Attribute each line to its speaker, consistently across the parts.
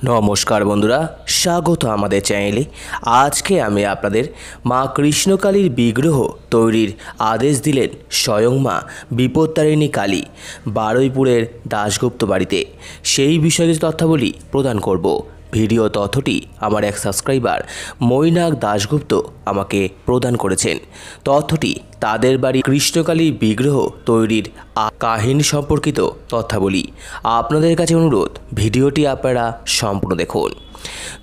Speaker 1: নমস্কার বন্ধুরা, স্বাগত আমাদের চ্যানেলে। আজকে আমি আপনাদের মা কৃষ্ণকালীর বিগ্রহ তৈরির আদেশ দিলেন স্বয়ং মা বিপত্তারিণী কালী বারুইপুরের দাশগুপ্ত বাড়িতে। সেই বিষয়ে কিছু তথ্যাবলী প্রদান করব। ভিডিও তথ্যটি আমার এক সাবস্ক্রাইবার মৈনাক দাশগুপ্ত আমাকে প্রদান করেছেন। তথ্যটি তাদের বাড়ি কৃষ্ণকালী বিগ্রহ তৈরির কাহিনী সম্পর্কিত তথ্যাবলী। আপনাদের কাছে অনুরোধ, ভিডিওটি আপনারা সম্পূর্ণ দেখুন।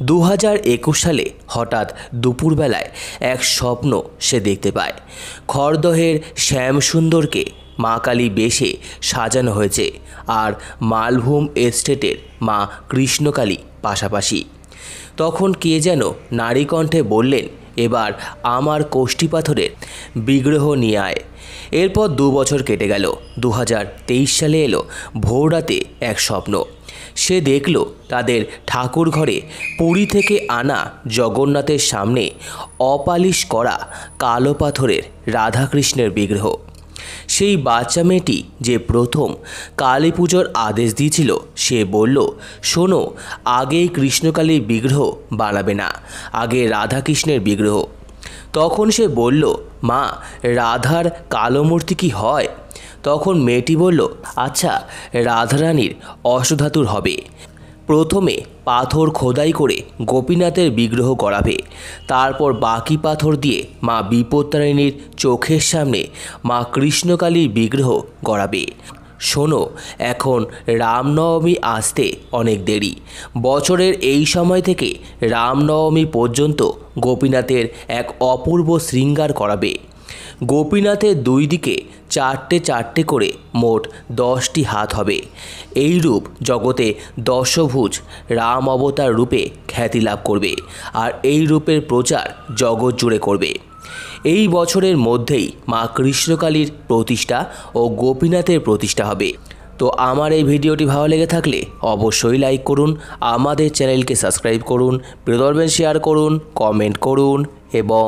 Speaker 1: 2021 সালে হঠাৎ দুপুরবেলায় এক স্বপ্ন সে দেখতে পায়। খড়দহের শ্যামসুন্দরকে মা কালী বেশে সাজানো হয়েছে, আর মালভূম এস্টেটের মা কৃষ্ণকালী পাশাপাশি। তখন কে যেন নারী কণ্ঠে বললেন, এবার আমার কোষ্ঠী পাথরের বিগ্রহ নিয়ে আয়। এরপর 2 বছর কেটে গেল। 2023 সালে এলো ভোররাতে এক স্বপ্ন। সে দেখল তাদের ঠাকুর ঘরে পুরী থেকে আনা জগন্নাথের সামনে অপালিশ করা কালো পাথরের রাধাকৃষ্ণের বিগ্রহ। সেই বাচ্চা মেয়েটি যে প্রথম কালী পুজোর আদেশ দিয়েছিল, সে বলল, শোনো, আগেই কৃষ্ণকালীর বিগ্রহ বানাবে না, আগে রাধাকৃষ্ণের বিগ্রহ। তখন সে বলল, মা, রাধার কালো মূর্তি কি হয়? তখন মেয়েটি বলল, আচ্ছা, রাধারানীর অষ্টধাতুর হবে। প্রথমে পাথর খোদাই করে গোপীনাথের বিগ্রহ গড়াবে, তারপর বাকি পাথর দিয়ে মা বিপত্তারিণীর চোখের সামনে মা কৃষ্ণকালীর বিগ্রহ গড়াবে। শোনো, এখন রামনবমী আসতে অনেক দেরি। বছরের এই সময় থেকে রামনবমী পর্যন্ত গোপীনাথের এক অপূর্ব শৃঙ্গার করাবে। গোপীনাথের 2 দিকে 4টে 4টে করে মোট 10টি হাত হবে। এই রূপ জগতে দশভুজ রাম অবতার রূপে খ্যাতি লাভ করবে, আর এই রূপের প্রচার জগৎ জুড়ে করবে। এই বছরের মধ্যেই মা কৃষ্ণকালীর প্রতিষ্ঠা ও গোপীনাথের প্রতিষ্ঠা হবে। তো আমার এই ভিডিওটি ভালো লেগে থাকলে অবশ্যই লাইক করুন, আমাদের চ্যানেলকে সাবস্ক্রাইব করুন, প্রিয় দর্শক শেয়ার করুন, কমেন্ট করুন এবং